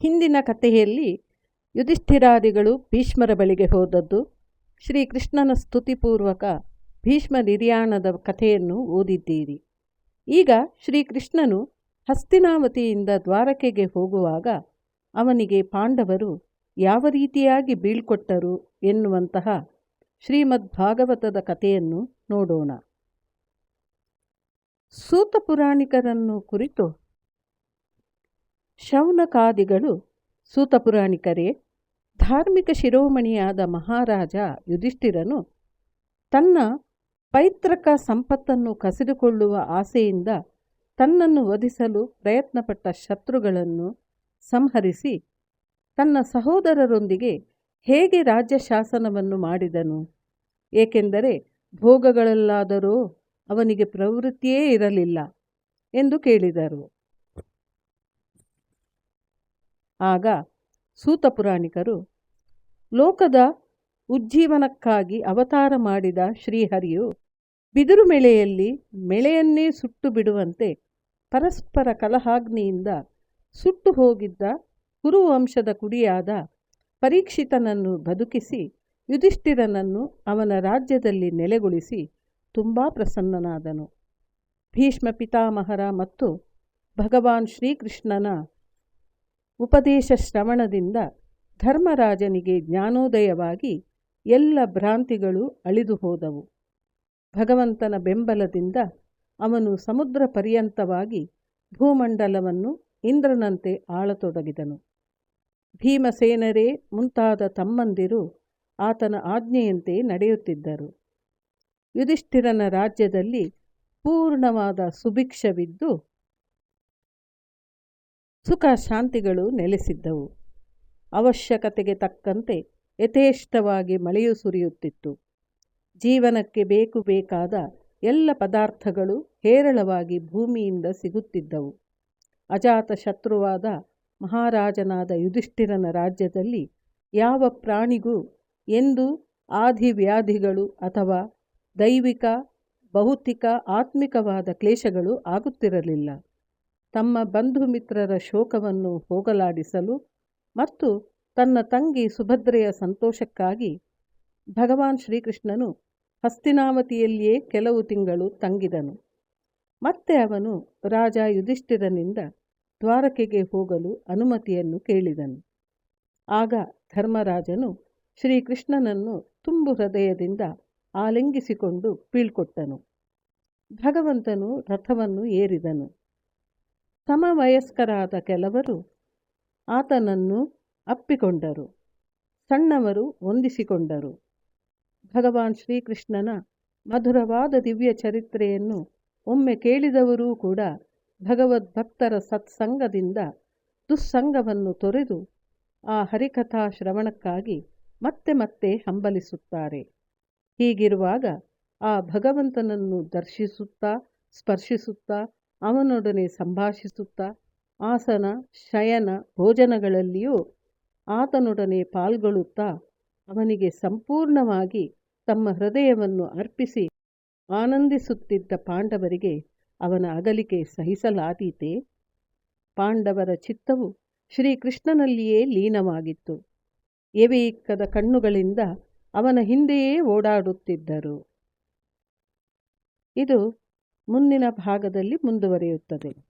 ಹಿಂದಿನ ಕಥೆಯಲ್ಲಿ ಯುಧಿಷ್ಠಿರಾದಿಗಳು ಭೀಷ್ಮರ ಬಳಿಗೆ ಹೋದದ್ದು, ಶ್ರೀಕೃಷ್ಣನ ಸ್ತುತಿಪೂರ್ವಕ ಭೀಷ್ಮ ನಿರ್ಯಾಣದ ಕಥೆಯನ್ನು ಓದಿದ್ದೀರಿ. ಈಗ ಶ್ರೀಕೃಷ್ಣನು ಹಸ್ತಿನಾವತಿಯಿಂದ ದ್ವಾರಕೆಗೆ ಹೋಗುವಾಗ ಅವನಿಗೆ ಪಾಂಡವರು ಯಾವ ರೀತಿಯಾಗಿ ಬೀಳ್ಕೊಟ್ಟರು ಎನ್ನುವಂತಹ ಶ್ರೀಮದ್ ಭಾಗವತದ ಕಥೆಯನ್ನು ನೋಡೋಣ. ಸೂತ ಪುರಾಣಿಕರನ್ನು ಕುರಿತು ಶೌನಕಾದಿಗಳು, ಸೂತ ಪುರಾಣಿಕರೇ, ಧಾರ್ಮಿಕ ಶಿರೋಮಣಿಯಾದ ಮಹಾರಾಜ ಯುಧಿಷ್ಠಿರನು ತನ್ನ ಪೈತೃಕ ಸಂಪತ್ತನ್ನು ಕಸಿದುಕೊಳ್ಳುವ ಆಸೆಯಿಂದ ತನ್ನನ್ನು ವಧಿಸಲು ಪ್ರಯತ್ನಪಟ್ಟ ಶತ್ರುಗಳನ್ನು ಸಂಹರಿಸಿ ತನ್ನ ಸಹೋದರರೊಂದಿಗೆ ಹೇಗೆ ರಾಜ್ಯ ಶಾಸನವನ್ನು ಮಾಡಿದನು? ಏಕೆಂದರೆ ಭೋಗಗಳಲ್ಲಾದರೂ ಅವನಿಗೆ ಪ್ರವೃತ್ತಿಯೇ ಇರಲಿಲ್ಲ ಎಂದು ಕೇಳಿದರು. ಆಗ ಸೂತ ಪುರಾಣಿಕರು, ಲೋಕದ ಉಜ್ಜೀವನಕ್ಕಾಗಿ ಅವತಾರ ಮಾಡಿದ ಶ್ರೀಹರಿಯು ಬಿದಿರು ಮೆಳೆಯಲ್ಲಿ ಮೆಳೆಯನ್ನೇ ಸುಟ್ಟು ಬಿಡುವಂತೆ ಪರಸ್ಪರ ಕಲಹಾಗ್ನಿಯಿಂದ ಸುಟ್ಟು ಹೋಗಿದ್ದ ಕುರುವಂಶದ ಕುಡಿಯಾದ ಪರೀಕ್ಷಿತನನ್ನು ಬದುಕಿಸಿ ಯುಧಿಷ್ಠಿರನನ್ನು ಅವನ ರಾಜ್ಯದಲ್ಲಿ ನೆಲೆಗೊಳಿಸಿ ತುಂಬ ಪ್ರಸನ್ನನಾದನು. ಭೀಷ್ಮ ಪಿತಾಮಹರ ಮತ್ತು ಭಗವಾನ್ ಶ್ರೀಕೃಷ್ಣನ ಉಪದೇಶ ಶ್ರವಣದಿಂದ ಧರ್ಮರಾಜನಿಗೆ ಜ್ಞಾನೋದಯವಾಗಿ ಎಲ್ಲ ಭ್ರಾಂತಿಗಳು ಅಳಿದು ಹೋದವು. ಭಗವಂತನ ಬೆಂಬಲದಿಂದ ಅವನು ಸಮುದ್ರ ಪರ್ಯಂತವಾಗಿ ಭೂಮಂಡಲವನ್ನು ಇಂದ್ರನಂತೆ ಆಳತೊಡಗಿದನು. ಭೀಮಸೇನರೇ ಮುಂತಾದ ತಮ್ಮಂದಿರು ಆತನ ಆಜ್ಞೆಯಂತೆ ನಡೆಯುತ್ತಿದ್ದರು. ಯುಧಿಷ್ಠಿರನ ರಾಜ್ಯದಲ್ಲಿ ಪೂರ್ಣವಾದ ಸುಭಿಕ್ಷವಿದ್ದು ಸುಖ ಶಾಂತಿಗಳು ನೆಲೆಸಿದ್ದವು. ಅವಶ್ಯಕತೆಗೆ ತಕ್ಕಂತೆ ಯಥೇಷ್ಟವಾಗಿ ಮಳೆಯು ಸುರಿಯುತ್ತಿತ್ತು. ಜೀವನಕ್ಕೆ ಬೇಕಾದ ಎಲ್ಲ ಪದಾರ್ಥಗಳು ಹೇರಳವಾಗಿ ಭೂಮಿಯಿಂದ ಸಿಗುತ್ತಿದ್ದವು. ಅಜಾತ ಶತ್ರುವಾದ ಮಹಾರಾಜನಾದ ಯುಧಿಷ್ಠಿರನ ರಾಜ್ಯದಲ್ಲಿ ಯಾವ ಪ್ರಾಣಿಗೂ ಎಂದೂ ಆದಿವ್ಯಾಧಿಗಳು ಅಥವಾ ದೈವಿಕ, ಭೌತಿಕ, ಆತ್ಮಿಕವಾದ ಕ್ಲೇಶಗಳು ಆಗುತ್ತಿರಲಿಲ್ಲ. ತಮ್ಮ ಬಂಧು ಮಿತ್ರರ ಶೋಕವನ್ನು ಹೋಗಲಾಡಿಸಲು ಮತ್ತು ತನ್ನ ತಂಗಿ ಸುಭದ್ರೆಯ ಸಂತೋಷಕ್ಕಾಗಿ ಭಗವಾನ್ ಶ್ರೀಕೃಷ್ಣನು ಹಸ್ತಿನಾವತಿಯಲ್ಲಿಯೇ ಕೆಲವು ತಿಂಗಳು ತಂಗಿದನು. ಮತ್ತೆ ಅವನು ರಾಜ ಯುಧಿಷ್ಠಿರನಿಂದ ದ್ವಾರಕೆಗೆ ಹೋಗಲು ಅನುಮತಿಯನ್ನು ಕೇಳಿದನು. ಆಗ ಧರ್ಮರಾಜನು ಶ್ರೀಕೃಷ್ಣನನ್ನು ತುಂಬು ಹೃದಯದಿಂದ ಆಲಿಂಗಿಸಿಕೊಂಡು ಬೀಳ್ಕೊಟ್ಟನು. ಭಗವಂತನು ರಥವನ್ನು ಏರಿದನು. ಸಮವಯಸ್ಕರಾದ ಕೆಲವರು ಆತನನ್ನು ಅಪ್ಪಿಕೊಂಡರು, ಸಣ್ಣವರು ವಂದಿಸಿಕೊಂಡರು. ಭಗವಾನ್ ಶ್ರೀಕೃಷ್ಣನ ಮಧುರವಾದ ದಿವ್ಯ ಚರಿತ್ರೆಯನ್ನು ಒಮ್ಮೆ ಕೇಳಿದವರೂ ಕೂಡ ಭಗವದ್ಭಕ್ತರ ಸತ್ಸಂಗದಿಂದ ದುಸ್ಸಂಗವನ್ನು ತೊರೆದು ಆ ಹರಿಕಥಾ ಶ್ರವಣಕ್ಕಾಗಿ ಮತ್ತೆ ಮತ್ತೆ ಹಂಬಲಿಸುತ್ತಾರೆ. ಹೀಗಿರುವಾಗ ಆ ಭಗವಂತನನ್ನು ದರ್ಶಿಸುತ್ತಾ, ಸ್ಪರ್ಶಿಸುತ್ತಾ, ಅವನೊಡನೆ ಸಂಭಾಷಿಸುತ್ತಾ, ಆಸನ ಶಯನ ಭೋಜನಗಳಲ್ಲಿಯೂ ಆತನೊಡನೆ ಪಾಲ್ಗೊಳ್ಳುತ್ತಾ ಅವನಿಗೆ ಸಂಪೂರ್ಣವಾಗಿ ತಮ್ಮ ಹೃದಯವನ್ನು ಅರ್ಪಿಸಿ ಆನಂದಿಸುತ್ತಿದ್ದ ಪಾಂಡವರಿಗೆ ಅವನ ಅಗಲಿಕೆ ಸಹಿಸಲಾದೀತೆ? ಪಾಂಡವರ ಚಿತ್ತವು ಶ್ರೀಕೃಷ್ಣನಲ್ಲಿಯೇ ಲೀನವಾಗಿತ್ತು. ಎವೆಯಿಕ್ಕದ ಕಣ್ಣುಗಳಿಂದ ಅವನ ಹಿಂದೆಯೇ ಓಡಾಡುತ್ತಿದ್ದರು. ಇದು ಮುಂದಿನ ಭಾಗದಲ್ಲಿ ಮುಂದುವರಿಯುತ್ತದೆ.